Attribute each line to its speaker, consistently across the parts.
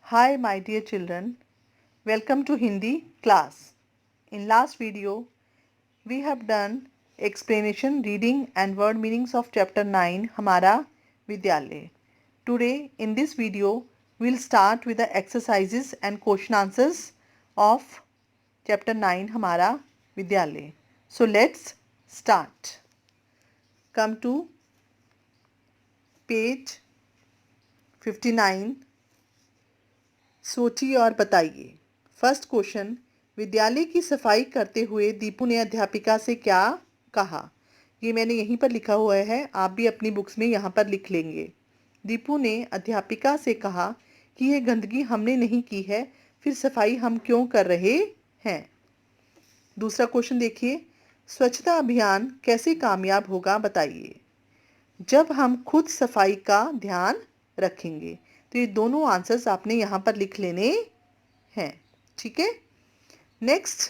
Speaker 1: Hi my dear children, welcome to Hindi class. In last video, we have done explanation, reading and word meanings of chapter 9 Hamara Vidyalay. Today in this video, we'll start with the exercises and question answers of chapter 9 Hamara Vidyalay. So let's start. Come to page 59. सोचिए और बताइए। First question, विद्यालय की सफाई करते हुए दीपू ने अध्यापिका से क्या कहा। ये मैंने यहीं पर लिखा हुआ है, आप भी अपनी बुक्स में यहाँ पर लिख लेंगे। दीपू ने अध्यापिका से कहा कि यह गंदगी हमने नहीं की है, फिर सफाई हम क्यों कर रहे हैं। दूसरा क्वेश्चन देखिए, स्वच्छता अभियान कैसे कामयाब होगा बताइए। जब हम खुद सफाई का ध्यान रखेंगे। तो ये दोनों आंसर्स आपने यहाँ पर लिख लेने हैं, ठीक है। नेक्स्ट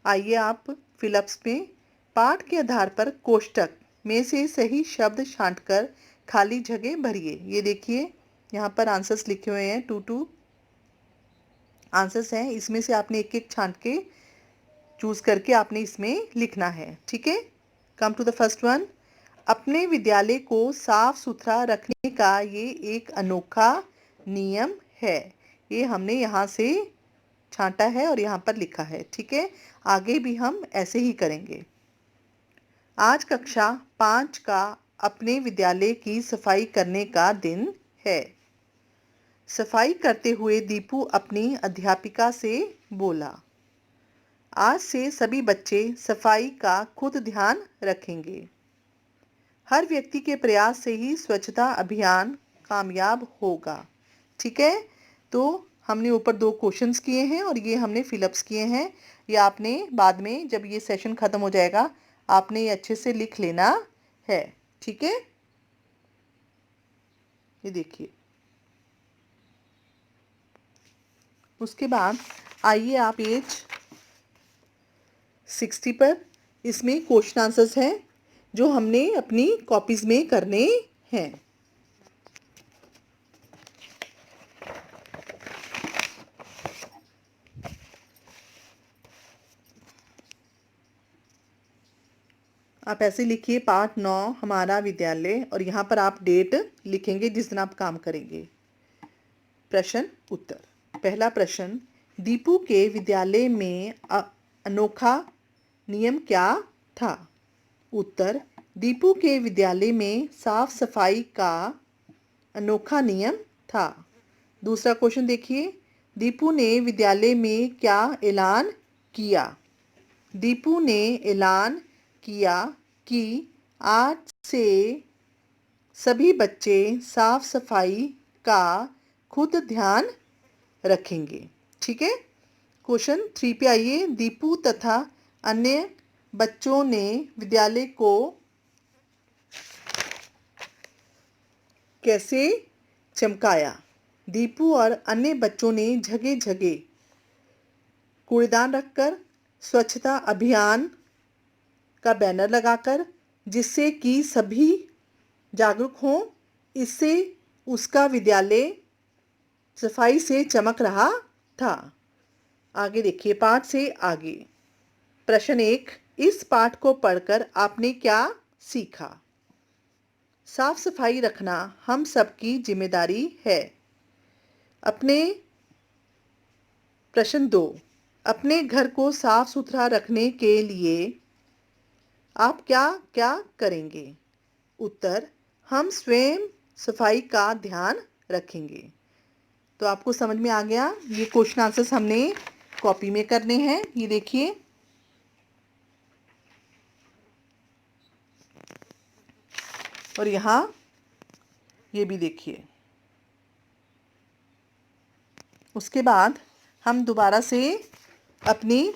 Speaker 1: आइए आप फिलअप्स में पाठ के आधार पर कोष्टक में से सही शब्द छांटकर खाली जगह भरिए। ये देखिए यहाँ पर आंसर्स लिखे हुए हैं, 2 आंसर्स हैं, इसमें से आपने एक एक छांट के चूज करके आपने इसमें लिखना है, ठीक है। Come to the first one, अपने विद्यालय को साफ सुथरा रखने का ये एक अनोखा नियम है। ये हमने यहाँ से छांटा है और यहाँ पर लिखा है, ठीक है। आगे भी हम ऐसे ही करेंगे। आज कक्षा 5 का अपने विद्यालय की सफाई करने का दिन है। सफाई करते हुए दीपू अपनी अध्यापिका से बोला, आज से सभी बच्चे सफाई का खुद ध्यान रखेंगे। हर व्यक्ति के प्रयास से ही स्वच्छता अभियान कामयाब होगा, ठीक है। तो हमने ऊपर 2 क्वेश्चंस किए हैं और ये हमने फिलअप्स किए हैं। ये आपने बाद में जब ये सेशन ख़त्म हो जाएगा आपने ये अच्छे से लिख लेना है, ठीक है। ये देखिए, उसके बाद आइए आप पेज 60 पर, इसमें क्वेश्चन आंसर्स हैं जो हमने अपनी कॉपीज में करने हैं। आप ऐसे लिखिए, पाठ 9 हमारा विद्यालय, और यहाँ पर आप डेट लिखेंगे जिस दिन आप काम करेंगे। प्रश्न उत्तर। पहला प्रश्न, दीपू के विद्यालय में अनोखा नियम क्या था। उत्तर, दीपू के विद्यालय में साफ सफाई का अनोखा नियम था। दूसरा क्वेश्चन देखिए, दीपू ने विद्यालय में क्या ऐलान किया। दीपू ने ऐलान किया कि आज से सभी बच्चे साफ सफाई का खुद ध्यान रखेंगे, ठीक है। क्वेश्चन 3 पे आइए, दीपू तथा अन्य बच्चों ने विद्यालय को कैसे चमकाया। दीपू और अन्य बच्चों ने जगह जगह कूड़ेदान रखकर, स्वच्छता अभियान का बैनर लगाकर, जिससे कि सभी जागरूक हों, इससे उसका विद्यालय सफाई से चमक रहा था। आगे देखिए, पाठ से आगे। प्रश्न 1, इस पाठ को पढ़कर आपने क्या सीखा। साफ सफाई रखना हम सबकी जिम्मेदारी है। प्रश्न 2, अपने घर को साफ सुथरा रखने के लिए आप क्या क्या करेंगे। उत्तर, हम स्वयं सफाई का ध्यान रखेंगे। तो आपको समझ में आ गया। ये क्वेश्चन आंसर्स हमने कॉपी में करने हैं, ये देखिए। और यहाँ ये भी देखिए। उसके बाद हम दोबारा से अपनी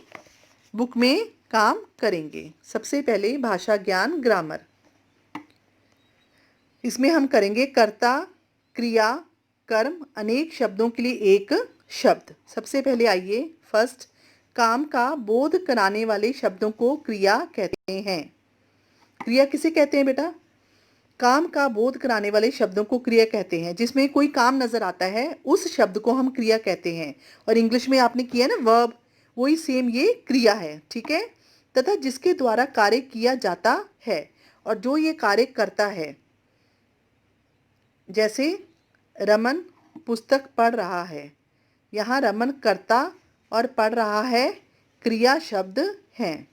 Speaker 1: बुक में काम करेंगे। सबसे पहले भाषा ज्ञान ग्रामर, इसमें हम करेंगे कर्ता, क्रिया, कर्म, अनेक शब्दों के लिए एक शब्द। सबसे पहले आइए फर्स्ट, काम का बोध कराने वाले शब्दों को क्रिया कहते हैं। क्रिया किसे कहते हैं बेटा। काम का बोध कराने वाले शब्दों को क्रिया कहते हैं। जिसमें कोई काम नजर आता है उस शब्द को हम क्रिया कहते हैं। और इंग्लिश में आपने किया ना वर्ब, वही सेम ये क्रिया है, ठीक है। तथा जिसके द्वारा कार्य किया जाता है और जो ये कार्य करता है। जैसे रमन पुस्तक पढ़ रहा है, यहाँ रमन कर्ता और पढ़ रहा है क्रिया शब्द हैं।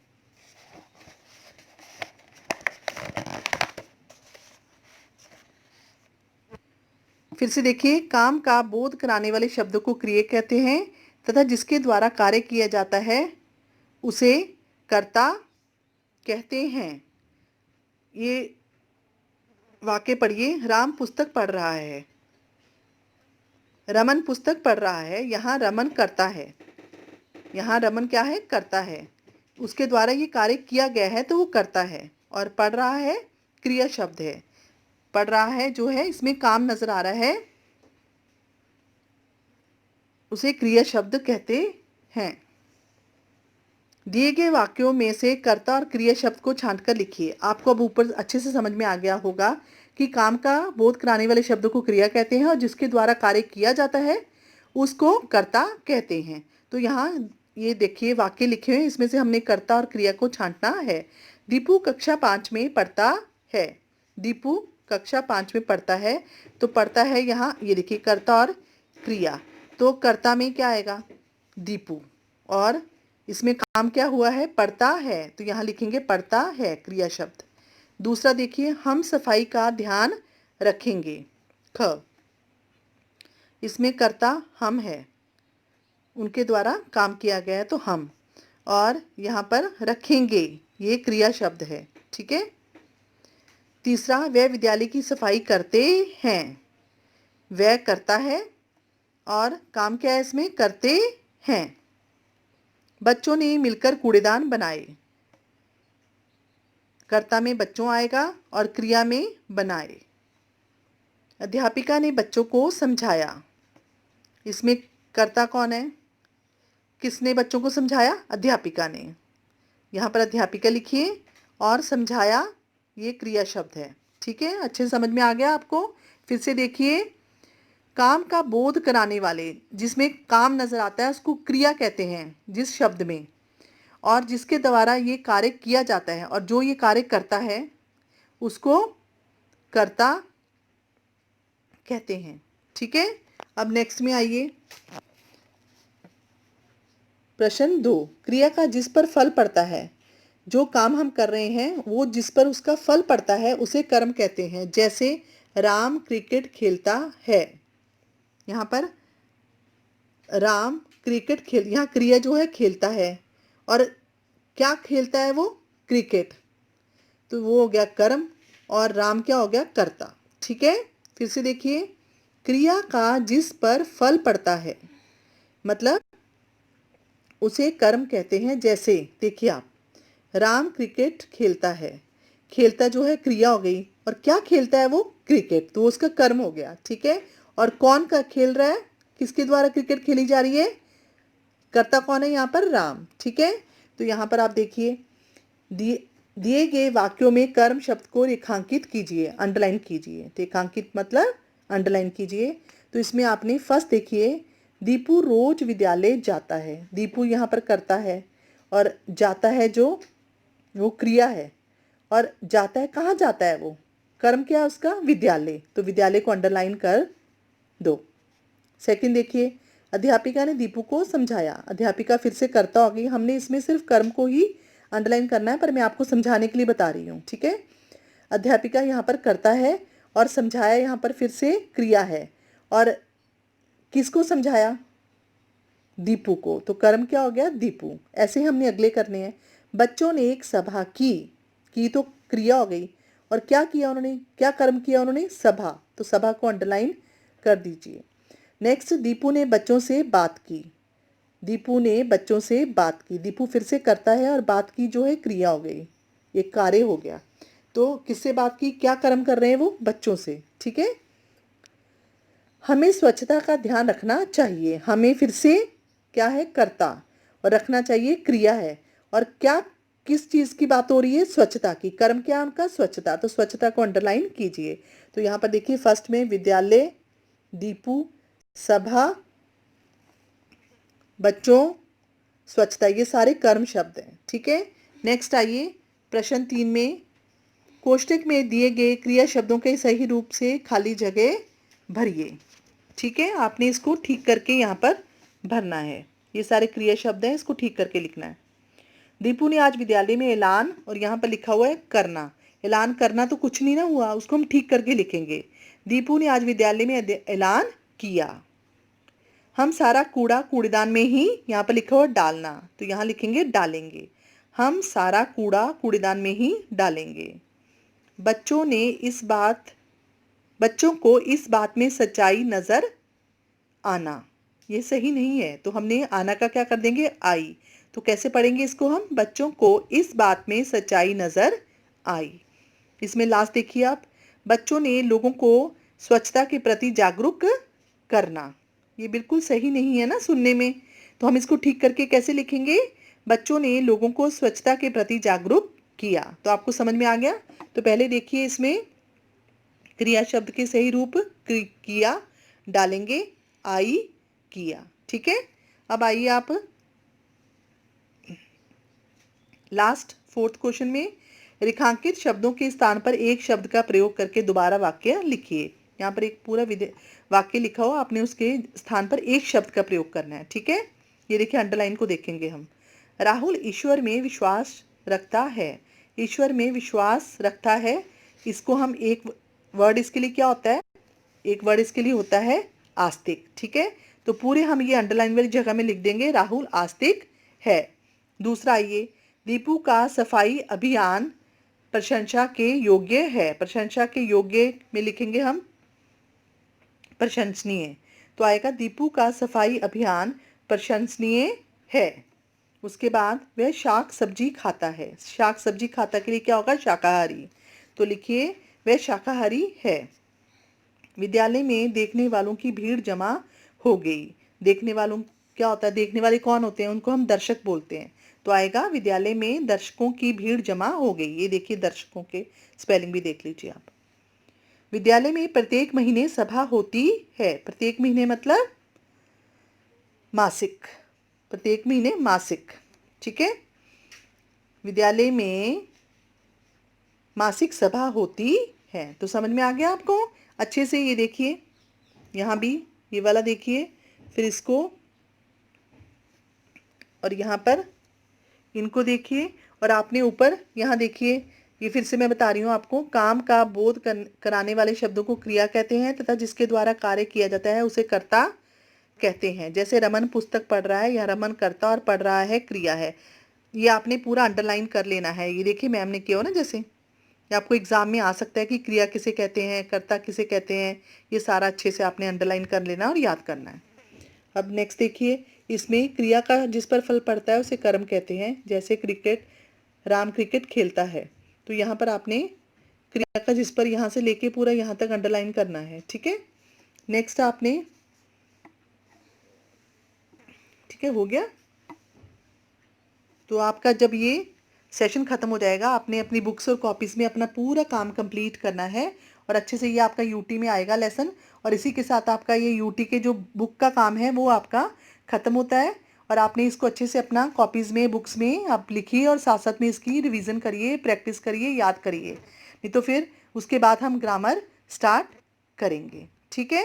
Speaker 1: फिर से देखिए, काम का बोध कराने वाले शब्दों को क्रिया कहते हैं तथा जिसके द्वारा कार्य किया जाता है उसे कर्ता कहते हैं। ये वाक्य पढ़िए, राम पुस्तक पढ़ रहा है, रमन पुस्तक पढ़ रहा है, यहाँ रमन करता है, यहाँ रमन क्या है, करता है। उसके द्वारा ये कार्य किया गया है तो वो करता है। और पढ़ रहा है क्रिया शब्द है। पढ़ रहा है जो है, इसमें काम नजर आ रहा है, उसे क्रिया शब्द कहते हैं। दिए गए वाक्यों में से कर्ता और क्रिया शब्द को छांटकर लिखिए। आपको अब ऊपर अच्छे से समझ में आ गया होगा कि काम का बोध कराने वाले शब्दों को क्रिया कहते हैं और जिसके द्वारा कार्य किया जाता है उसको कर्ता कहते हैं। तो यहाँ ये देखिए वाक्य लिखे हुए हैं, इसमें से हमने कर्ता और क्रिया को छांटना है। दीपू कक्षा 5 में पढ़ता है। दीपू कक्षा 5 में पढ़ता है, तो पढ़ता है यहाँ ये देखिए कर्ता और क्रिया। तो कर्ता में क्या आएगा, दीपू, और इसमें काम क्या हुआ है, पढ़ता है, तो यहाँ लिखेंगे पढ़ता है क्रिया शब्द। दूसरा देखिए, हम सफाई का ध्यान रखेंगे। ख, इसमें कर्ता हम है, उनके द्वारा काम किया गया है तो हम, और यहाँ पर रखेंगे ये क्रिया शब्द है, ठीक है। तीसरा, वह विद्यालय की सफाई करते हैं। वह करता है और काम क्या है इसमें, करते हैं। बच्चों ने मिलकर कूड़ेदान बनाए। कर्ता में बच्चों आएगा और क्रिया में बनाए। अध्यापिका ने बच्चों को समझाया। इसमें कर्ता कौन है, किसने बच्चों को समझाया, अध्यापिका ने। यहाँ पर अध्यापिका लिखिए और समझाया ये क्रिया शब्द है, ठीक है। अच्छे से समझ में आ गया आपको। फिर से देखिए, काम का बोध कराने वाले, जिसमें काम नजर आता है उसको क्रिया कहते हैं जिस शब्द में, और जिसके द्वारा ये कार्य किया जाता है और जो ये कार्य करता है उसको कर्ता कहते हैं, ठीक है। अब नेक्स्ट में आइए, प्रश्न 2, क्रिया का जिस पर फल पड़ता है। जो काम हम कर रहे हैं वो जिस पर उसका फल पड़ता है उसे कर्म कहते हैं। जैसे राम क्रिकेट खेलता है, यहाँ पर राम क्रिकेट खेल, यहाँ क्रिया जो है खेलता है, और क्या खेलता है वो, क्रिकेट, तो वो हो गया कर्म, और राम क्या हो गया, कर्ता, ठीक है। फिर से देखिए, क्रिया का जिस पर फल पड़ता है, मतलब उसे कर्म कहते हैं। जैसे देखिए आप, राम क्रिकेट खेलता है, खेलता जो है क्रिया हो गई, और क्या खेलता है वो, क्रिकेट, तो उसका कर्म हो गया, ठीक है। और कौन का खेल रहा है, किसके द्वारा क्रिकेट खेली जा रही है, कर्ता कौन है यहाँ पर, राम, ठीक है। तो यहाँ पर आप देखिए, दिए गए वाक्यों में कर्म शब्द को रेखांकित कीजिए, अंडरलाइन कीजिए। रेखांकित मतलब अंडरलाइन कीजिए। तो इसमें आपने फर्स्ट देखिए, दीपू रोज विद्यालय जाता है। दीपू यहाँ पर करता है और जाता है जो वो क्रिया है, और जाता है कहाँ जाता है, वो कर्म क्या है उसका, विद्यालय, तो विद्यालय को अंडरलाइन कर दो। सेकंड देखिए, अध्यापिका ने दीपू को समझाया। अध्यापिका फिर से कर्ता होगी, हमने इसमें सिर्फ कर्म को ही अंडरलाइन करना है, पर मैं आपको समझाने के लिए बता रही हूँ, ठीक है। अध्यापिका यहाँ पर करता है और समझाया यहाँ पर फिर से क्रिया है, और किसको समझाया, दीपू को, तो कर्म क्या हो गया, दीपू। ऐसे हमने अगले करने हैं। बच्चों ने एक सभा की तो क्रिया हो गई, और क्या किया उन्होंने, क्या कर्म किया उन्होंने, सभा, तो सभा को अंडरलाइन कर दीजिए। नेक्स्ट, दीपू ने बच्चों से बात की। दीपू ने बच्चों से बात की, दीपू फिर से करता है और बात की जो है क्रिया हो गई, ये कार्य हो गया। तो किससे बात की, क्या कर्म कर रहे हैं वो, बच्चों से, ठीक है। हमें स्वच्छता का ध्यान रखना चाहिए। हमें फिर से क्या है, कर्ता, और रखना चाहिए क्रिया है, और क्या किस चीज़ की बात हो रही है? स्वच्छता की। कर्म क्या है उनका? स्वच्छता। तो स्वच्छता को अंडरलाइन कीजिए। तो यहाँ पर देखिए फर्स्ट में विद्यालय, दीपू, सभा, बच्चों, स्वच्छता, ये सारे कर्म शब्द हैं। ठीक है। नेक्स्ट आइए प्रश्न 3 में कोष्टक में दिए गए क्रिया शब्दों के सही रूप से खाली जगह भरिए। ठीक है, आपने इसको ठीक करके यहाँ पर भरना है। ये सारे क्रिया शब्द हैं, इसको ठीक करके लिखना है। दीपू ने आज विद्यालय में ऐलान, और यहाँ पर लिखा हुआ है करना। ऐलान करना तो कुछ नहीं ना हुआ, उसको हम ठीक करके लिखेंगे। दीपू ने आज विद्यालय में ऐलान किया। हम सारा कूड़ा कूड़ेदान में ही, यहाँ पर लिखा हुआ डालना, तो यहाँ लिखेंगे डालेंगे। हम सारा कूड़ा कूड़ेदान में ही डालेंगे। बच्चों को इस बात में सच्चाई नजर आना, ये सही नहीं है, तो हमने आना का क्या कर देंगे? आई। तो कैसे पढ़ेंगे इसको हम? बच्चों को इस बात में सच्चाई नजर आई। इसमें लास्ट देखिए आप, बच्चों ने लोगों को स्वच्छता के प्रति जागरूक करना, ये बिल्कुल सही नहीं है ना सुनने में, तो हम इसको ठीक करके कैसे लिखेंगे? बच्चों ने लोगों को स्वच्छता के प्रति जागरूक किया। तो आपको समझ में आ गया? तो पहले देखिए इसमें क्रिया शब्द के सही रूप किया डालेंगे, आई, किया। ठीक है। अब आइए आप लास्ट 4th क्वेश्चन में रेखांकित शब्दों के स्थान पर एक शब्द का प्रयोग करके दोबारा वाक्य लिखिए। यहाँ पर एक पूरा वाक्य लिखा हो, आपने उसके स्थान पर एक शब्द का प्रयोग करना है। ठीक है। ये देखिए अंडरलाइन को देखेंगे हम। राहुल ईश्वर में विश्वास रखता है। ईश्वर में विश्वास रखता है, इसको हम एक वर्ड इसके लिए क्या होता है? एक वर्ड इसके लिए होता है आस्तिक। ठीक है। तो पूरे हम ये अंडरलाइन वाली जगह में लिख देंगे राहुल आस्तिक है। दूसरा आइए, दीपू का सफाई अभियान प्रशंसा के योग्य है। प्रशंसा के योग्य में लिखेंगे हम प्रशंसनीय। तो आएगा दीपू का सफाई अभियान प्रशंसनीय है। उसके बाद वह शाक सब्जी खाता है। शाक सब्जी खाता के लिए क्या होगा? शाकाहारी। तो लिखिए वह शाकाहारी है। विद्यालय में देखने वालों की भीड़ जमा हो गई। देखने वालों क्या होता है? देखने वाले कौन होते हैं? उनको हम दर्शक बोलते हैं। तो आएगा विद्यालय में दर्शकों की भीड़ जमा हो गई। ये देखिए दर्शकों के स्पेलिंग भी देख लीजिए आप। विद्यालय में प्रत्येक महीने सभा होती है। प्रत्येक महीने मतलब मासिक, प्रत्येक महीने मासिक। ठीक है। विद्यालय में मासिक सभा होती है। तो समझ में आ गया आपको अच्छे से? ये देखिए यहाँ भी ये वाला देखिए, फिर इसको और यहाँ पर इनको देखिए, और आपने ऊपर यहाँ देखिए, ये फिर से मैं बता रही हूँ आपको, काम का बोध कराने वाले शब्दों को क्रिया कहते हैं तथा जिसके द्वारा कार्य किया जाता है उसे कर्ता कहते हैं। जैसे रमन पुस्तक पढ़ रहा है, यह रमन कर्ता और पढ़ रहा है क्रिया है। ये आपने पूरा अंडरलाइन कर लेना है। ये देखिए मैम ने किया हो ना, जैसे ये आपको एग्जाम में आ सकता है कि क्रिया किसे कहते हैं, कर्ता किसे कहते हैं, ये सारा अच्छे से आपने अंडरलाइन कर लेना और याद करना है। अब नेक्स्ट देखिए, इसमें क्रिया का जिस पर फल पड़ता है उसे कर्म कहते हैं। जैसे क्रिकेट, राम क्रिकेट खेलता है, तो यहाँ पर आपने क्रिया का जिस पर यहाँ से लेके पूरा यहाँ तक अंडरलाइन करना है। ठीक है। नेक्स्ट आपने, ठीक है, हो गया। तो आपका जब ये सेशन ख़त्म हो जाएगा, आपने अपनी बुक्स और कॉपीज़ में अपना पूरा काम कंप्लीट करना है और अच्छे से ये आपका यूटी में आएगा लेसन, और इसी के साथ आपका ये यूटी के जो बुक का काम है वो आपका ख़त्म होता है। और आपने इसको अच्छे से अपना कॉपीज़ में, बुक्स में आप लिखिए और साथ साथ में इसकी रिवीजन करिए, प्रैक्टिस करिए, याद करिए, नहीं तो फिर उसके बाद हम ग्रामर स्टार्ट करेंगे। ठीक है।